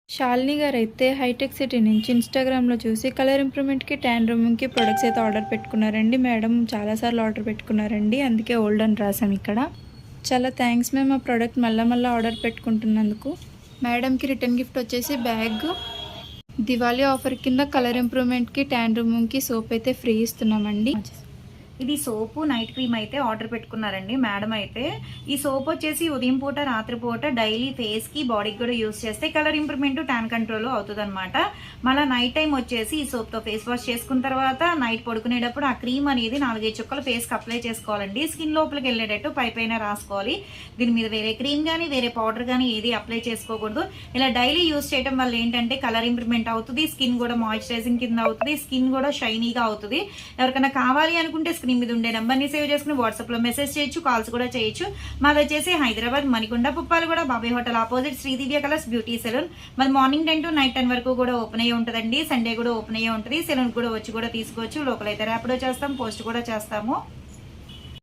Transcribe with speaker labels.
Speaker 1: Shalini గారైతే hitech city నుంచి ఇన్‌స్టాగ్రామ్‌లో చూసి కలర్ ఇంప్రూవ్‌మెంట్‌కి, ట్యాన్ రిమూవ్‌కి ప్రొడక్ట్స్ అయితే ఆర్డర్ పెట్టుకున్నారండి. మేడం చాలా సార్లు ఆర్డర్ పెట్టుకున్నారండి. అందుకే ఓల్డ్ అని రాసాం ఇక్కడ. చాలా థ్యాంక్స్ మ్యామ్ ఆ ప్రోడక్ట్ మళ్ళా ఆర్డర్ పెట్టుకుంటున్నందుకు. మేడంకి రిటర్న్ గిఫ్ట్ వచ్చేసి బ్యాగ్. దివాళీ ఆఫర్ కింద కలర్ ఇంప్రూవ్‌మెంట్‌కి, ట్యాన్ రిమూవ్‌కి సోప్ అయితే ఫ్రీ ఇస్తున్నామండి.
Speaker 2: ఇది సోపు నైట్ క్రీమ్ అయితే ఆర్డర్ పెట్టుకున్నారండి మేడం అయితే. ఈ సోప్ వచ్చేసి ఉదయం పూట రాత్రిపూట డైలీ ఫేస్ కి బాడీకి కూడా యూస్ చేస్తే కలర్ ఇంప్రూవ్మెంట్ ట్యాన్ కంట్రోల్ అవుతుంది అనమాట. మళ్ళీ నైట్ టైం వచ్చేసి ఈ సోప్ తో ఫేస్ వాష్ చేసుకున్న తర్వాత నైట్ పడుకునేటప్పుడు ఆ క్రీమ్ అనేది 4-5 చుక్కలు ఫేస్ కి అప్లై చేసుకోవాలండి. స్కిన్ లోపలికి వెళ్ళేటట్టు పైన రాసుకోవాలి. దీని మీద వేరే క్రీమ్ కానీ వేరే పౌడర్ కానీ ఏది అప్లై చేసుకోకూడదు. ఇలా డైలీ యూస్ చేయడం వల్ల ఏంటంటే కలర్ ఇంప్రూవ్మెంట్ అవుతుంది, స్కిన్ కూడా మాయిశ్చరైజింగ్ కింద అవుతుంది, స్కిన్ కూడా షైనీగా అవుతుంది. ఎవరికైనా కావాలి అనుకుంటే స్క్రీన్ మీద ఉండే నెంబర్ని సేవ్ చేసుకుని వాట్సాప్ లో మెసేజ్ చేయొచ్చు, కాల్స్ కూడా చేయొచ్చు. మాది వచ్చేసి Hyderabad Manikonda Puppalaguda Babai hotel opposite Sridivya colours beauty salon. మరి మార్నింగ్ 10 to నైట్ 10 వరకు కూడా ఓపెన్ అయ్యి ఉంటుందండి. సండే కూడా ఓపెన్ అయ్యి ఉంటుంది. సెలూన్ కూడా వచ్చి కూడా తీసుకోవచ్చు. లోకల్ అయితే ర్యాపిడో చేస్తాం, పోస్ట్ కూడా చేస్తాము.